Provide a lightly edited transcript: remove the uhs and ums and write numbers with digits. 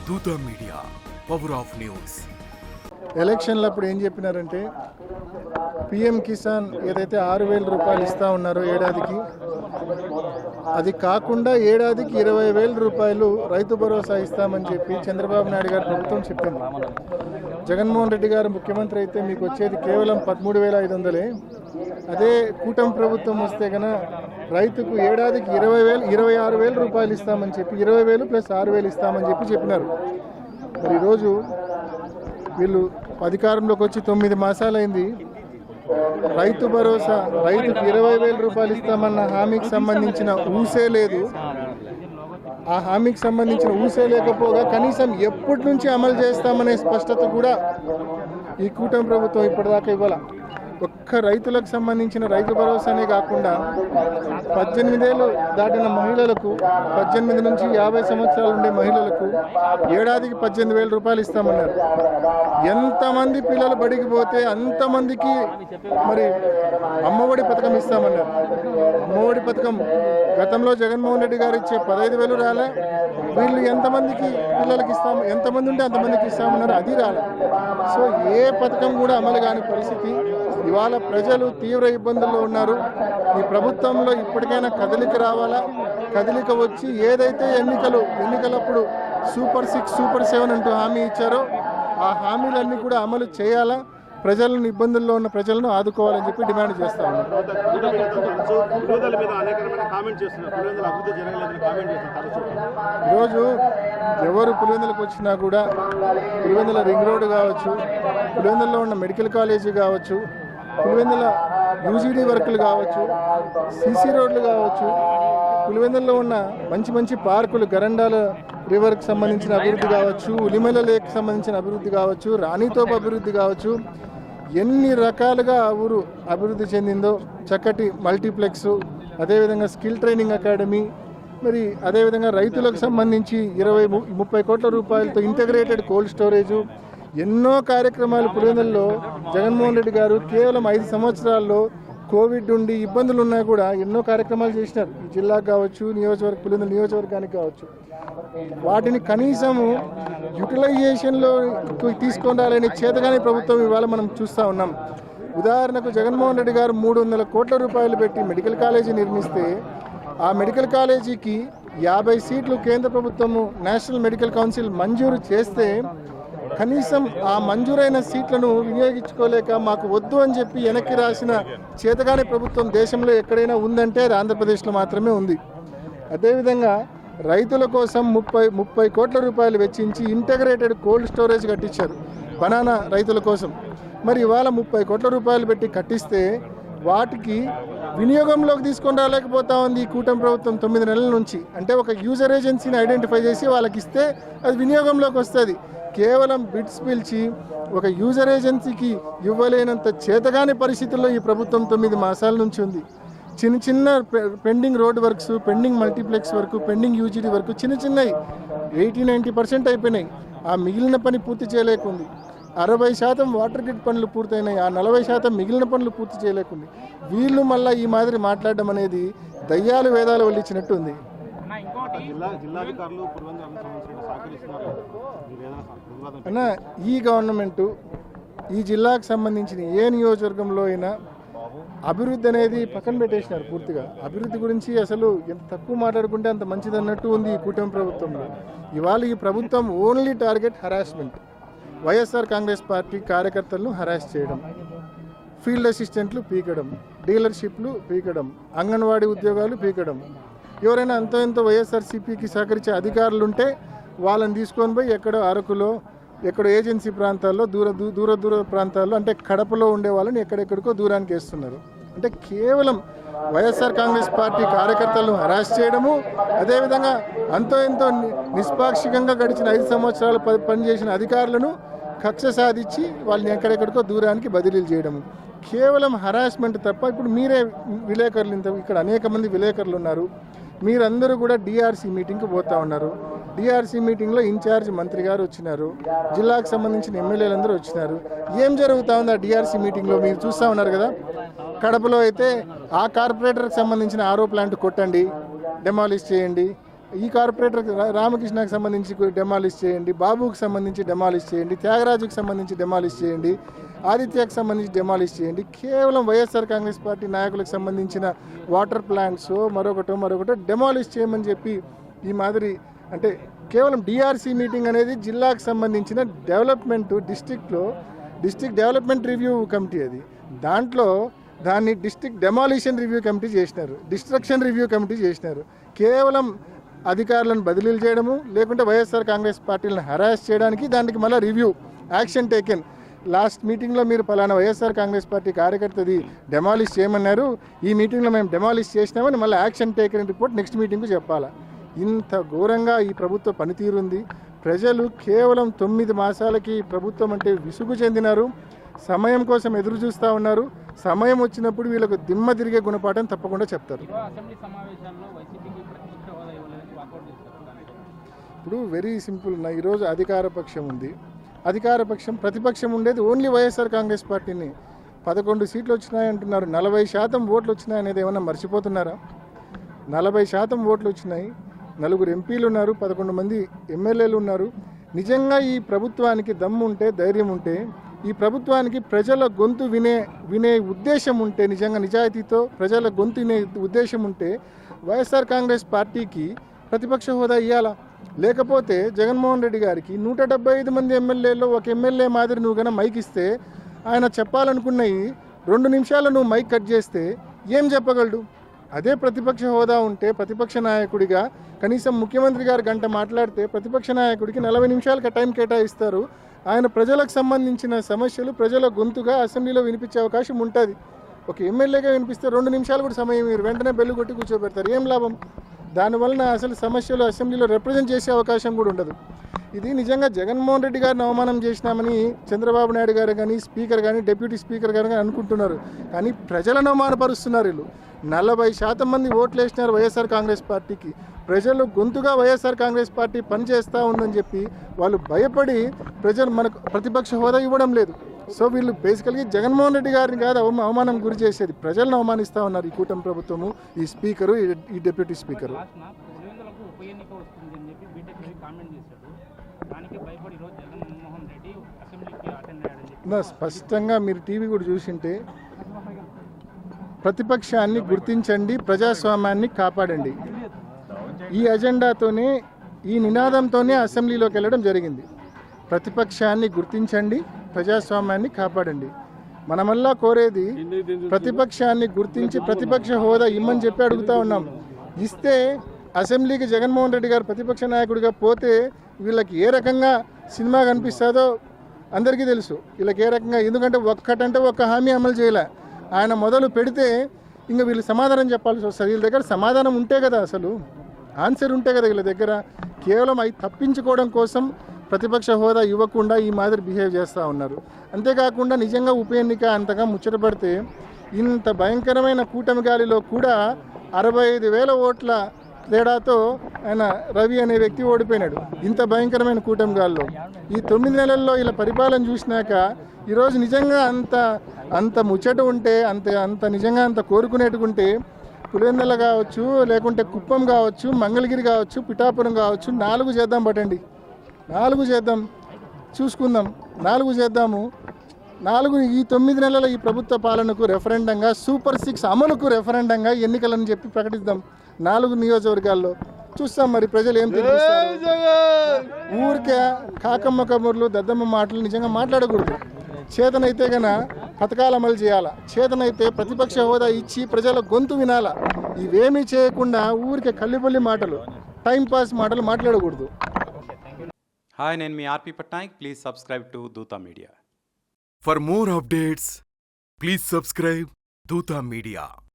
దూత media, power of news. ఎలక్షన్లప్పుడు ఏం చెప్పినారంటే PM Kisan ఏదైతే 6,000 రూపాయలు ఇస్తా ఉన్నారో ఏడాదికి, అది కాకుండా ఏడాదికి 20,000 రూపాయలు రైతు భరోసా ఇస్తామని చెప్పి చంద్రబాబు నాయుడు గారు ప్రభుత్వం చెప్పింది. జగన్మోహన్ రెడ్డి గారు ముఖ్యమంత్రి అయితే మీకు వచ్చేది కేవలం 13,500. అదే కూటమి ప్రభుత్వం వస్తే కనుక రైతుకు ఏడాదికి 26,000 రూపాయలు ఇస్తామని చెప్పి 20,000 ప్లస్ 6,000 ఇస్తామని చెప్పినారు. మరి ఈరోజు వీళ్ళు అధికారంలోకి వచ్చి 9 మాసాలైంది. రైతు భరోసా రైతుకు 20,000 రూపాయలు ఇస్తామన్న హామీకి సంబంధించిన ఊసే లేదు. ఆ హామీకి సంబంధించిన ఊసే లేకపోగా కనీసం ఎప్పటి నుంచి అమలు చేస్తామనే స్పష్టత కూడా ఈ కూటమి ప్రభుత్వం ఇప్పటిదాకా ఇవ్వాల. ఒక్క రైతులకు సంబంధించిన రైతు భరోసానే కాకుండా 18 ఏళ్ళు దాటిన మహిళలకు, 18 నుంచి 50 సంవత్సరాలు ఉండే మహిళలకు ఏడాదికి 18,000 రూపాయలు ఇస్తామన్నారు. ఎంతమంది పిల్లలు బడికి పోతే అంతమందికి మరి అమ్మఒడి పథకం ఇస్తామన్నారు. అమ్మఒడి పథకం గతంలో జగన్మోహన్ రెడ్డి గారు ఇచ్చే 15,000 రాలే. వీళ్ళు ఎంతమందికి పిల్లలకి ఇస్తాము, ఎంతమంది ఉంటే అంతమందికి ఇస్తామన్నారు, అది రాలే. సో ఏ పథకం కూడా అమలు కాని పరిస్థితి. ఇవాళ ప్రజలు తీవ్ర ఇబ్బందుల్లో ఉన్నారు. ఈ ప్రభుత్వంలో ఇప్పటికైనా కదలిక రావాలా. కదలిక వచ్చి ఏదైతే ఎన్నికలప్పుడు సూపర్ 6, సూపర్ 7 అంటూ హామీ ఇచ్చారో ఆ హామీలన్నీ కూడా అమలు చేయాలా. ప్రజలను, ఇబ్బందుల్లో ఉన్న ప్రజలను ఆదుకోవాలని చెప్పి డిమాండ్ చేస్తా ఉన్నాం. ఈరోజు ఎవరు పులివెందులకు వచ్చినా కూడా పులివెందుల రింగ్ రోడ్డు కావచ్చు, పులివెందుల్లో ఉన్న మెడికల్ కాలేజీ కావచ్చు, పులివెందుల యూజీడీ వర్కులు కావచ్చు, సీసీ రోడ్లు కావచ్చు, పులివెందుల్లో ఉన్న మంచి మంచి పార్కులు, గరండాల రివర్కి సంబంధించిన అభివృద్ధి కావచ్చు, ఉలిమల లేక్ సంబంధించిన అభివృద్ధి కావచ్చు, రాణితోపు అభివృద్ధి కావచ్చు, ఎన్ని రకాలుగా ఆ ఊరు అభివృద్ధి చెందిందో. చక్కటి మల్టీప్లెక్స్, అదేవిధంగా స్కిల్ ట్రైనింగ్ అకాడమీ, మరి అదేవిధంగా రైతులకు సంబంధించి 20-30 కోట్ల రూపాయలతో ఇంటగ్రేటెడ్ కోల్డ్ స్టోరేజు, ఎన్నో కార్యక్రమాలు పులివెందుల్లో జగన్మోహన్ రెడ్డి గారు కేవలం 5 సంవత్సరాల్లో కోవిడ్ ఉండి ఇబ్బందులు ఉన్నా కూడా ఎన్నో కార్యక్రమాలు చేసినారు. ఈ జిల్లాకు కావచ్చు, పులివెందుల నియోజకవర్గానికి కావచ్చు. వాటిని కనీసము యూటిలైజేషన్లో తీసుకొండాలనే చేతగానే ప్రభుత్వం ఇవాళ మనం చూస్తూ ఉన్నాం. ఉదాహరణకు జగన్మోహన్ రెడ్డి గారు 300 కోట్ల రూపాయలు పెట్టి మెడికల్ కాలేజీ నిర్మిస్తే ఆ మెడికల్ కాలేజీకి 50 సీట్లు కేంద్ర ప్రభుత్వము నేషనల్ మెడికల్ కౌన్సిల్ మంజూరు చేస్తే కనీసం ఆ మంజూరైన సీట్లను వినియోగించుకోలేక మాకు వద్దు అని చెప్పి వెనక్కి రాసిన చేతగానే ప్రభుత్వం దేశంలో ఎక్కడైనా ఉందంటే అది ఆంధ్రప్రదేశ్లో మాత్రమే ఉంది. అదేవిధంగా రైతుల కోసం 30 కోట్ల రూపాయలు వెచ్చించి ఇంటగ్రేటెడ్ కోల్డ్ స్టోరేజ్ కట్టించారు బనానా రైతుల కోసం. మరి ఇవాళ 30 కోట్ల రూపాయలు పెట్టి కట్టిస్తే వాటికి వినియోగంలోకి తీసుకొని రాలేకపోతా ఉంది ఈ కూటమి ప్రభుత్వం 9 నెలల నుంచి. అంటే ఒక యూజర్ ఏజెన్సీని ఐడెంటిఫై చేసి వాళ్ళకి ఇస్తే అది వినియోగంలోకి వస్తుంది. కేవలం బిడ్స్ పిలిచి ఒక యూజర్ ఏజెన్సీకి ఇవ్వలేనంత చేతగాని పరిస్థితుల్లో ఈ ప్రభుత్వం 9 మాసాల నుంచి ఉంది. చిన్న pending road works, pending multiplex work, pending UGD work చిన్నవి 80-90% అయిపోయినాయి. ఆ మిగిలిన పని పూర్తి చేయలేకుంది. 60% వాటర్ గ్రిడ్ పనులు పూర్తయినాయి. ఆ 40% మిగిలిన పనులు పూర్తి చేయలేకుంది. వీళ్ళు మళ్ళీ ఈ మాదిరి మాట్లాడడం అనేది దయ్యాలు వేదాలు వల్లించినట్టు ఉంది. అన్న, ఈ గవర్నమెంటు ఈ జిల్లాకు సంబంధించిన ఏ నియోజకవర్గంలో అయినా అభివృద్ధి అనేది పక్కన పెట్టేసినారు పూర్తిగా. అభివృద్ధి గురించి అసలు ఎంత తక్కువ మాట్లాడుకుంటే అంత మంచిది అన్నట్టు ఉంది ఈ కూటమి ప్రభుత్వంలో. ఇవాళ ఈ ప్రభుత్వం only target harassment. YSR Congress party కార్యకర్తలను హరాస్ చేయడం, ఫీల్డ్ అసిస్టెంట్లు పీకడం, డీలర్షిప్లు పీకడం, అంగన్వాడీ ఉద్యోగాలు పీకడం. ఎవరైనా అంతో ఎంతో వైఎస్ఆర్సీపీకి సహకరించే అధికారులు ఉంటే వాళ్ళని తీసుకొని పోయి ఎక్కడో అరకులో, ఎక్కడో ఏజెన్సీ ప్రాంతాల్లో, దూర ప్రాంతాల్లో, అంటే కడపలో ఉండే వాళ్ళని ఎక్కడెక్కడికో దూరానికి వేస్తున్నారు. అంటే కేవలం వైఎస్ఆర్ కాంగ్రెస్ పార్టీ కార్యకర్తలను హరాస్ చేయడము, అదేవిధంగా అంతో ఎంతో నిష్పాక్షికంగా గడిచిన 5 సంవత్సరాలు పనిచేసిన అధికారులను కక్ష సాధించి వాళ్ళని ఎక్కడెక్కడికో దూరానికి బదిలీలు చేయడము. కేవలం హరాస్మెంట్ తప్ప. ఇప్పుడు మీరే విలేకరులు, ఇక్కడ అనేక మంది విలేకరులు ఉన్నారు. మీరందరూ కూడా డిఆర్సీ మీటింగ్కి పోతా ఉన్నారు. డిఆర్సీ మీటింగ్లో ఇన్ఛార్జ్ మంత్రి గారు వచ్చినారు, జిల్లాకు సంబంధించిన ఎమ్మెల్యేలందరూ వచ్చినారు. ఏం జరుగుతూ ఉంది ఆ డిఆర్సీ మీటింగ్లో మీరు చూస్తూ ఉన్నారు కదా. కడపలో అయితే ఆ కార్పొరేటర్కి సంబంధించిన ఆరో ప్లాంట్ కొట్టండి, డెమాలిష్ చేయండి. ఈ కార్పొరేటర్ రామకృష్ణకు సంబంధించి డెమాలిష్ చేయండి, బాబుకి సంబంధించి డెమాలిష్ చేయండి, త్యాగరాజుకి సంబంధించి డెమాలిష్ చేయండి, ఆదిత్యకు సంబంధించి డెమాలిష్ చేయండి. కేవలం వైఎస్ఆర్ కాంగ్రెస్ పార్టీ నాయకులకు సంబంధించిన వాటర్ ప్లాంట్స్ మరొకటో డెమాలిష్ చేయమని చెప్పి ఈ మాదిరి అంటే కేవలం డిఆర్సీ మీటింగ్ అనేది జిల్లాకు సంబంధించిన development district development review committee అది. దాంట్లో దాన్ని డిస్ట్రిక్ట్ డెమాలిషన్ రివ్యూ కమిటీ చేసినారు, డిస్ట్రక్షన్ రివ్యూ కమిటీ చేసినారు. కేవలం అధికారులను బదిలీలు చేయడము, లేకుంటే వైఎస్ఆర్ కాంగ్రెస్ పార్టీలను హరాస్ చేయడానికి దానికి మళ్ళీ రివ్యూ యాక్షన్ టేకెన్. లాస్ట్ మీటింగ్లో మీరు పలానా వైఎస్ఆర్ కాంగ్రెస్ పార్టీ కార్యకర్తది డెమాలిష్ చేయమన్నారు, ఈ మీటింగ్లో మేము డెమాలిష్ చేసినామని మళ్ళీ యాక్షన్ టేకెన్ రిపోర్ట్ నెక్స్ట్ మీటింగ్కు చెప్పాలా. ఇంత ఘోరంగా ఈ ప్రభుత్వ పనితీరుంది. ప్రజలు కేవలం 9 మాసాలకి ప్రభుత్వం అంటే విసుగు చెందినారు, సమయం కోసం ఎదురు చూస్తూ ఉన్నారు. సమయం వచ్చినప్పుడు వీళ్ళకు దిమ్మ తిరిగే గుణపాఠం తప్పకుండా చెప్తారు. ఇప్పుడు వెరీ సింపుల్, ఈరోజు అధికార పక్షం ఉంది, ప్రతిపక్షం ఉండేది ఓన్లీ వైఎస్ఆర్ కాంగ్రెస్ పార్టీని. 11 సీట్లు వచ్చినాయంటున్నారు, 40% ఓట్లు వచ్చినాయనేది ఏమన్నా మర్చిపోతున్నారా? 40% ఓట్లు వచ్చినాయి, 4 ఎంపీలు ఉన్నారు, 11 మంది ఎమ్మెల్యేలు ఉన్నారు. నిజంగా ఈ ప్రభుత్వానికి దమ్ము ఉంటే, ధైర్యం ఉంటే, ఈ ప్రభుత్వానికి ప్రజల గొంతు వినే ఉద్దేశం ఉంటే, నిజంగా నిజాయితీతో ప్రజల గొంతు వినే ఉద్దేశం ఉంటే వైఎస్ఆర్ కాంగ్రెస్ పార్టీకి ప్రతిపక్ష హోదా ఇవ్వాలా. లేకపోతే జగన్మోహన్ రెడ్డి గారికి 175 మంది ఎమ్మెల్యేలో ఒక ఎమ్మెల్యే మాదిరి నువ్వు కన్నా మైక్ ఇస్తే ఆయన చెప్పాలనుకున్నవి 2 నిమిషాలు నువ్వు మైక్ కట్ చేస్తే ఏం చెప్పగలడు? అదే ప్రతిపక్ష హోదా ఉంటే ప్రతిపక్ష నాయకుడిగా కనీసం ముఖ్యమంత్రి గారు గంట మాట్లాడితే ప్రతిపక్ష నాయకుడికి 40 నిమిషాలకి టైం కేటాయిస్తారు. ఆయన ప్రజలకు సంబంధించిన సమస్యలు ప్రజల గొంతుగా అసెంబ్లీలో వినిపించే అవకాశం ఉంటుంది. ఒక ఎమ్మెల్యేగా వినిపిస్తే 2 నిమిషాలు కూడా సమయం మీరు వెంటనే బెల్లు కొట్టి కూర్చోబెడతారు. ఏం లాభం? దానివలన అసలు సమస్యలు అసెంబ్లీలో రిప్రజెంట్ చేసే అవకాశం కూడా ఉండదు. ఇది నిజంగా జగన్మోహన్ రెడ్డి గారిని అవమానం చేసినామని చంద్రబాబు నాయుడు గారు కానీ, స్పీకర్ కానీ, డిప్యూటీ స్పీకర్ గారు కానీ అనుకుంటున్నారు. కానీ ప్రజలను అవమానపరుస్తున్నారు వీళ్ళు. 40% మంది ఓట్లు వేసినారు వైఎస్ఆర్ కాంగ్రెస్ పార్టీకి. ప్రజలు గొంతుగా వైఎస్ఆర్ కాంగ్రెస్ పార్టీ పనిచేస్తూ ఉందని చెప్పి వాళ్ళు భయపడి ప్రజలు మనకు ప్రతిపక్ష హోదా ఇవ్వడం లేదు. సో వీళ్ళు బేసికల్గా జగన్మోహన్ రెడ్డి గారిని కాదు అవమానం గురి చేసేది, ప్రజలను అవమానిస్తూ ఉన్నారు ఈ కూటమి ప్రభుత్వము, ఈ స్పీకరు, ఈ డిప్యూటీ స్పీకరు. స్పష్టంగా మీరు టీవీ కూడా చూసింటే ప్రతిపక్షాన్ని గుర్తించండి, ప్రజాస్వామ్యాన్ని కాపాడండి, ఈ అజెండాతోనే, ఈ నినాదంతోనే అసెంబ్లీలోకి వెళ్ళడం జరిగింది. ప్రతిపక్షాన్ని గుర్తించండి, ప్రజాస్వామ్యాన్ని కాపాడండి. మనమల్లా కోరేది ప్రతిపక్షాన్ని గుర్తించి ప్రతిపక్ష హోదా ఇమ్మని చెప్పి అడుగుతూ ఉన్నాం. ఇస్తే అసెంబ్లీకి జగన్మోహన్ రెడ్డి గారు ప్రతిపక్ష నాయకుడిగా పోతే వీళ్ళకి ఏ రకంగా సినిమా కనిపిస్తుందో అందరికీ తెలుసు. వీళ్ళకి ఏ రకంగా, ఎందుకంటే ఒక్క హామీ అమలు చేయలే. ఆయన మొదలు పెడితే ఇంకా వీళ్ళు సమాధానం చెప్పాల్సి వస్తుంది. వీళ్ళ దగ్గర సమాధానం ఉంటే కదా, అసలు ఆన్సర్ ఉంటే కదా వీళ్ళ దగ్గర. కేవలం అవి తప్పించుకోవడం కోసం ప్రతిపక్ష హోదా ఇవ్వకుండా ఈ మాదిరి బిహేవ్ చేస్తూ ఉన్నారు. అంతేకాకుండా నిజంగా ఉప ఎన్నిక అంతగా ముచ్చటపడితే ఇంత భయంకరమైన కూటమి గాలిలో కూడా 65,000 ఓట్ల తేడాతో ఆయన రవి అనే వ్యక్తి ఓడిపోయినాడు. ఇంత భయంకరమైన కూటమి గాలిలో ఈ 9 నెలల్లో ఇలా పరిపాలన చూసినాక ఈరోజు నిజంగా అంత ముచ్చట ఉంటే, అంత నిజంగా అంత కోరుకునేట్టుకుంటే పులివెందుల కావచ్చు, లేకుంటే కుప్పం కావచ్చు, మంగళగిరి కావచ్చు, పిఠాపురం కావచ్చు, 4 చేద్దాం. పట్టండి, 4 చేద్దాం, చూసుకుందాం, 4 చేద్దాము. 4 ఈ 9 నెలల ఈ ప్రభుత్వ పాలనకు రెఫరెండంగా, సూపర్ 6 అమలుకు రెఫరెండంగా ఎన్నికలని చెప్పి ప్రకటిద్దాం 4 నియోజకవర్గాల్లో. చూస్తాం మరి ప్రజలు ఏం తెలియజేస్తారు. ఊరికే కాకమ్మ కబుర్లు, దద్దమ్మ మాటలు నిజంగా మాట్లాడకూడదు. చేతనైతే గన పథకాలు అమలు చేయాలా, చేతనైతే ప్రతిపక్ష హోదా ఇచ్చి ప్రజల గొంతు వినాలా. ఇవేమీ చేయకుండా ఊరికే కల్లిపల్లి మాటలు, టైంపాస్ మాటలు మాట్లాడకూడదు. హాయ్, నేను మీ RP Patnaik. Please subscribe to Dhoota media. For more updates, please subscribe Doota Media.